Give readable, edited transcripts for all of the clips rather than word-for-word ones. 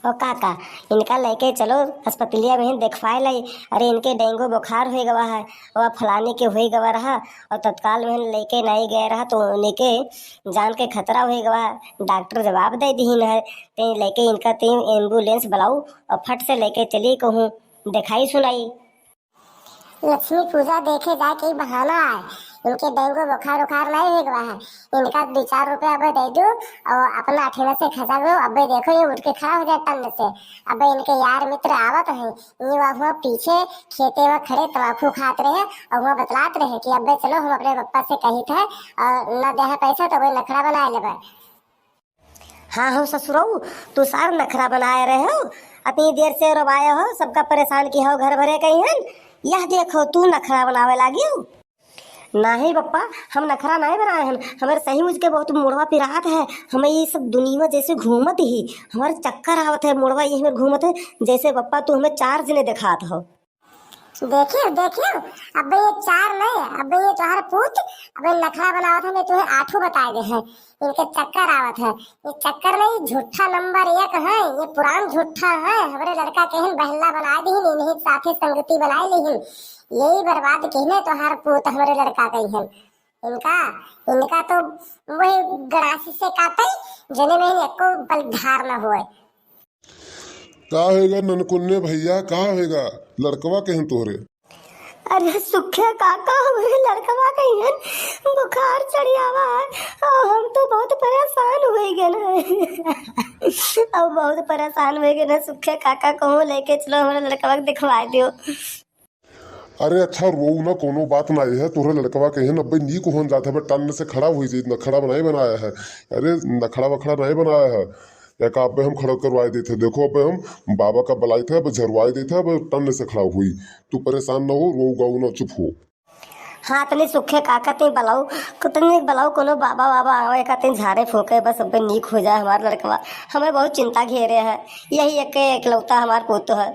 और काका इनका लेके चलो अस्पतालिया में देखवाए लाई। अरे इनके डेंगू बुखार हो गवा है और फलाने के हो गवा रहा और तत्काल में लेके नहीं गए रहा तो उनके जान के खतरा हो गवा। डॉक्टर जवाब दे दीन है ते लेके इनका तीन एम्बुलेंस बुलाऊ और फट से लेके चली कहूँ दिखाई सुनाई। लक्ष्मी पूजा देखे जाए कई बहाना है। इनके डेंगू बुखार उखार नहीं हो गया है। इनका 2-4 रुपया अब दे दो और अपना अठेला से खसा दो। अब देखो ये उठ के खड़ा हो जाए टन से। अब इनके यार मित्र आवत है ये वहाँ पीछे खेते में खड़े तम्बाकू खाते रहे और वहाँ बतलाते रहे कि अब चलो हम अपने पप्पा से कही थे और न दे पैसा तो वही नखरा बना ले। हाँ हो ससुरऊ तू सार नखरा बनाए रहे हो अपनी देर से रवाया हो सबका परेशान किया हो घर भरे कहीं है। यह देखो तू नखरा बनावे लागी हो। नहीं पप्पा हम नखरा नहीं बनाए हैं हमारे सही मुझके बहुत मुड़वा पिरात है। हमें ये सब दुनिया जैसे घूमत ही हमारे चक्कर आवत है मुड़वा यही में घूमत है जैसे पप्पा तू हमें 4 जने दिखात हो। देखियो देखियो अब ये 4 नहीं अब ये तुम्हारे पूत अब नखरा बनावत है मैं तुम्हें 8 बताए गए हैं। इनके चक्कर आवत है ये चक्कर नहीं झूठा नंबर 1 है। ये पुरान झूठा है। हमारे लड़का कहन बहला बना दी नहीं साथी संगति बनाए लेकिन यही बर्बाद कहने तुम्हार पूत हमारे लड़का कही है। इनका तो वही गड़ासी से काटे जने में एको बल धार न हुए। का होगा ननकुन्ने भैया का होगा लड़कवा कहीं तोहरे। अरे सुखे काका हमारे लड़कवा कहीं है बुखार चढ़ी आवा है और हम तो बहुत परेशान हुए गए ना अब बहुत परेशान हुए गए ना। सुखे काका कहूँ लेके चलो हमारे लड़कवा दिखवा दियो। अरे अच्छा रो ना कोनो बात ना है तोहरे लड़कवा कहीं नब्बे नी को होन जाता है टन से खड़ा हुई थी नखड़ा बनाए बनाया है। अरे नखड़ा वखड़ा नहीं बनाया है एक आप हम खड़ा करवाए देते देखो अब हम बाबा का बुलाए थे अब झरवाए देते अब टन से खड़ा हुई। तू परेशान ना हो रो गाऊ ना चुप हो। हाँ तनी सुखे काका ते बलाऊ कोनो बाबा बाबा आवे का ते झारे फूके बस अब नीक हो जाए हमारा लड़कवा। हमें बहुत चिंता घेरे है यही एकलौता हमार पोतो है।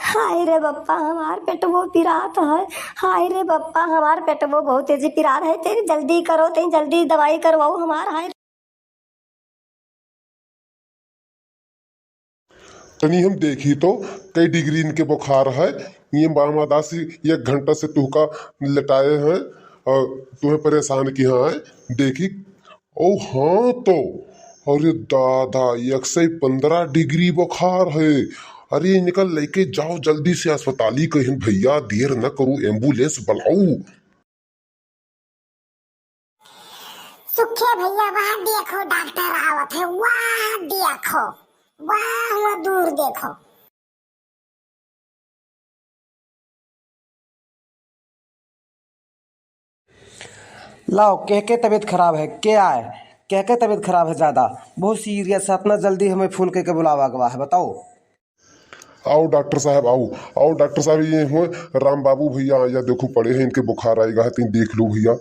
हाय रे बप्पा हमार पेटवो पिरात है। हाय रे बप्पा हमार पेटवो बहुत तेजी पिरात है। तेरी जल्दी करो ते जल्दी दवाई करवाओ हमार। हाय तनी हम देखी तो कई डिग्री इनके बुखार है। ये मादासी 1 घंटा से तुहका लटाए हैं और तुम्हें परेशान किया है देखी। ओ हाँ तो अरे दादा 115 डिग्री बुखार है। अरे निकल लेके जाओ जल्दी से अस्पताली कहीं भैया देर न करो एम्बुलेंस बुलाओ। सुखे भैया वहाँ देखो डॉक्टर आवत है वहाँ देखो वहाँ दूर देखो। लाओ कह के तबीयत खराब है क्या है कह के तबीयत खराब है ज़्यादा बहुत सीरियस है। इतना जल्दी हमें फ़ोन करके बुलावा गवा है बताओ। आओ डॉक्टर साहब आओ डॉक्टर साहब ये हो राम बाबू भैया या देखो पड़े हैं इनके बुखार आएगा तीन देख लो भैया।